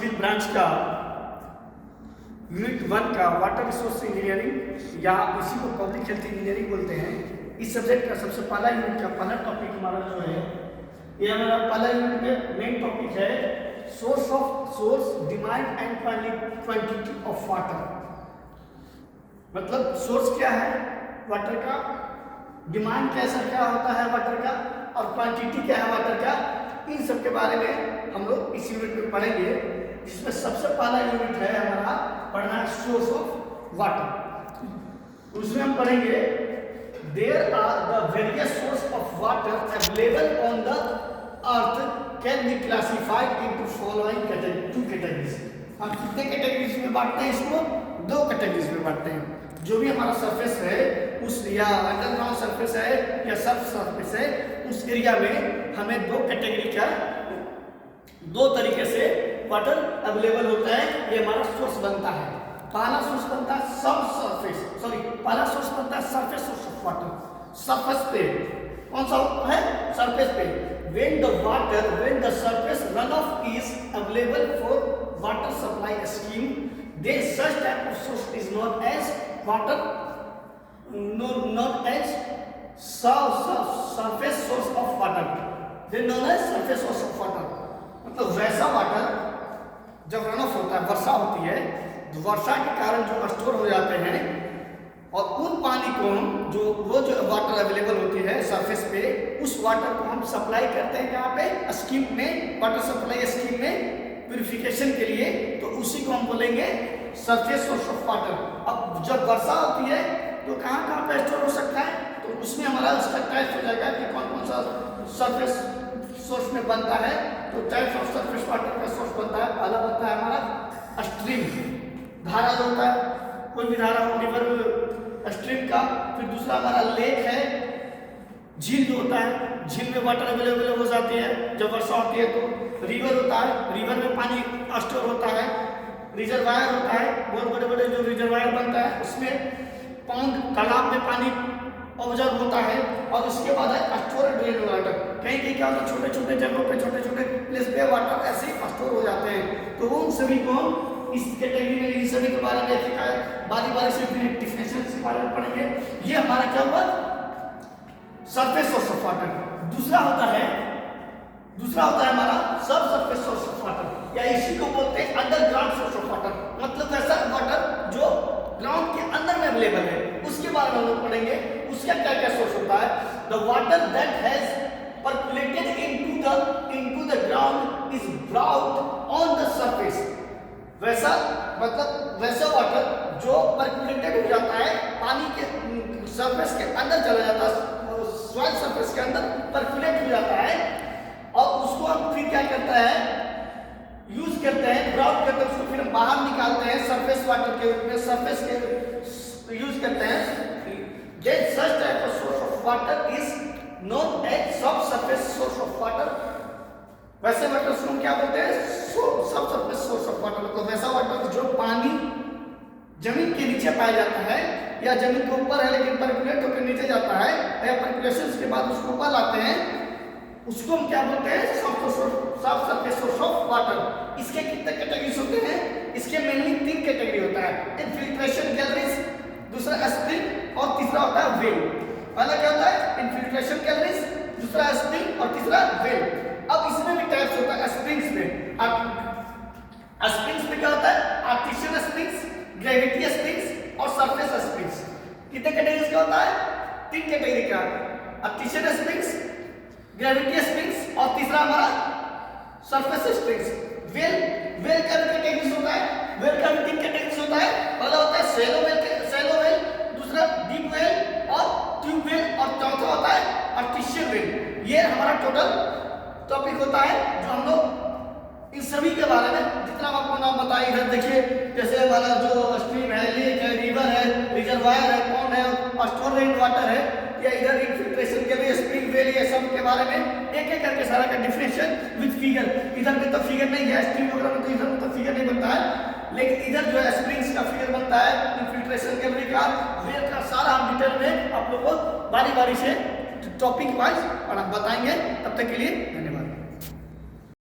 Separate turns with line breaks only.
Health branch का unit 1 का water resource engineering या इसी को पब्लिक हेल्थ इंजीनियरिंग बोलते हैं। इस सब्जेक्ट का सबसे पहला यूनिट का पहला टॉपिक हमारा जो है, ये हमारा पहला यूनिट में मेन टॉपिक है source demand and quantity of water. मतलब सोर्स क्या है वाटर का, डिमांड कैसा क्या होता है वाटर का, और क्वांटिटी क्या है वाटर का। इन सब के बारे में हम लोग इस यूनिट में पढ़ेंगे, जिसमें सबसे पहला यूनिट है हमारा पढ़ना सोर्स ऑफ वाटर। उसमें हम पढ़ेंगे there are the various source of water available on the earth can be classified into following categories. हम कितने कैटेगरीज में बांटते हैं इसको? 2 कैटेगरीज में बांटते हैं। जो भी हमारा सरफेस है उस या अंडरग्राउंड सरफेस है या सब सरफेस है, उस एरिया में हमें 2 कैटेगरी का 2 तरीके से वाटर अवेलेबल होता है। ये हमारा सोर्स बनता है। पहला सोर्स बनता है पहला सोर्स बनता है surface source of water. Surface पे कौन सा है? सरफेस पे। when the surface runoff is available for water supply scheme, then such type of source is known as surface source of water। then known as surface source of water। मतलब वैसा water जब run of होता है, वर्षा होती है, तो वर्षा के कारण जो स्टोर हो जाते हैं, और उन पानी को हम जो वाटर अवेलेबल होती है सरफेस पे, उस वाटर को हम सप्लाई करते हैं कहाँ पे? स्कीम में, वाटर सप्लाई स्कीम में प्यूरिफिकेशन के लिए। तो उसी को हम बोलेंगे सरफेस सोर्स ऑफ वाटर। अब जब वर्षा होती है तो कहाँ पे स्टोर हो सकता है? तो उसमें हमारा उसका टाइप हो जाएगा कि कौन सा सरफेस सोर्स में बनता है। तो टाइप ऑफ सरफेस वाटर का सोर्स बनता है। पहला बनता है हमारा स्ट्रीम, धारा जो होता है, कोई भी धारा हो, रिवर स्ट्रीम का। फिर दूसरा हमारा लेक है, झील जो होता है, झील में वाटर अवेलेबल हो जाती है जब वर्षा होती है। तो रिवर होता है, रिवर में पानी स्टोर होता है। रिजर्वायर होता है, बहुत बड़े बड़े जो रिजर्वायर बनता है, उसमें पाउंड तालाब में पानी ऑब्जर्व होता है। और उसके बाद है स्टोर ड्रेन वाटर। कहीं कहीं क्या होता है, छोटे छोटे जगहों पे, छोटे छोटे प्लेस पे वाटर ऐसे ही स्टोर हो जाते हैं। तो उन सभी को इस कैटेगरी में, इन सभी के बारे में बारी से डिफिनेशन के बारे में पढ़ेंगे। ये हमारा क्या हुआ? Surface source of water. दूसरा होता है हमारा सब सरफेस सोर्स ऑफ वाटर, या इसी को बोलते हैं अंडरग्राउंड सोर्स ऑफ वाटर। मतलब ऐसा वाटर जो ग्राउंड के अंदर में अवेलेबल है, उसके बारे में हम लोग पढ़ेंगे। उसका क्या क्या सोर्स होता है? The water that has percolated into the ground is brought on the surface। वैसा वाटर जो परकुलेटेड हो जाता है, पानी के सरफेस के अंदर चला जाता है, सॉइल सरफेस के अंदर परकुलेट हो जाता है, और उसको हम फिर क्या करता है, यूज करते हैं, ब्राउट करते हैं, उसको फिर हम बाहर निकालते हैं सरफेस वाटर के रूप में, सरफेस के यूज करते हैं। then such type of source of water is known as subsurface source of water। वैसे वाटर को हम क्या बोलते हैं? Subsurface source of water. मतलब वैसा वाटर जो पानी जमीन के नीचे पाया जाता है, या जमीन के ऊपर है लेकिन परकुलेट होकर नीचे जाता है, या परकुलेशन के बाद उसको ऊपर लाते हैं, उसको हम क्या बोलते हैं? Subsurface source of water. इसके कितने कैटेगरीज होते हैं? इसके मेनली 3 कैटेगरी होता है। इनफिल्ट्रेशन गैलरीज, दूसरा स्प्रिंग, और तीसरा होता है वेल। पहला क्या होता है? इनफिल्ट्रेशन गैलरीज, दूसरा स्प्रिंग, और तीसरा वेल। अब इसमें भी टाइप्स होता है स्प्रिंग्स में। अब स्प्रिंग्स में क्या होता है? आर्टिफिशियल स्प्रिंग्स, ग्रेविटी स्प्रिंग्स और सरफेस स्प्रिंग्स। कितने कैटेगरीज का होता है? 3 कैटेगरी का, आर्टिफिशियल स्प्रिंग्स, ग्रेविटी स्प्रिंग्स, और तीसरा हमारा सरफेस स्प्रिंग्स। वेल का भी कैटेगरीज होता है। वेल का भी 3 कैटेगरीज होता है। पहला होता है शैलो वेल, दूसरा डीप वेल और ट्यूब वेल, और चौथा होता है आर्टिफिशियल वेल। ये हमारा टोटल टॉपिक होता है, जो हम लोग इन सभी के बारे में जितना आपको नाम बताए। इधर देखिए, जैसे हमारा जो स्ट्रीम है, लेक है, रिवर है, रिजर्वायर है, पॉन्ड है, और स्टोर रेन वाटर है, या इधर इनफिल्ट्रेशन के लिए स्प्रिंग वेल, ये सब के बारे में एक एक करके सारा का डिफरेंशिएशन विद फिगर। इधर में तो फिगर नहीं है, स्ट्रीम वगैरह में तो इधर में तो फिगर नहीं बनता है, लेकिन इधर जो है स्प्रिंग्स का फिगर बनता है, इनफिल्ट्रेशन के लिए का, वेल का सारा हम डिटेल में आप लोग को बारी बारी से टॉपिक वाइज बताएंगे। तब तक के लिए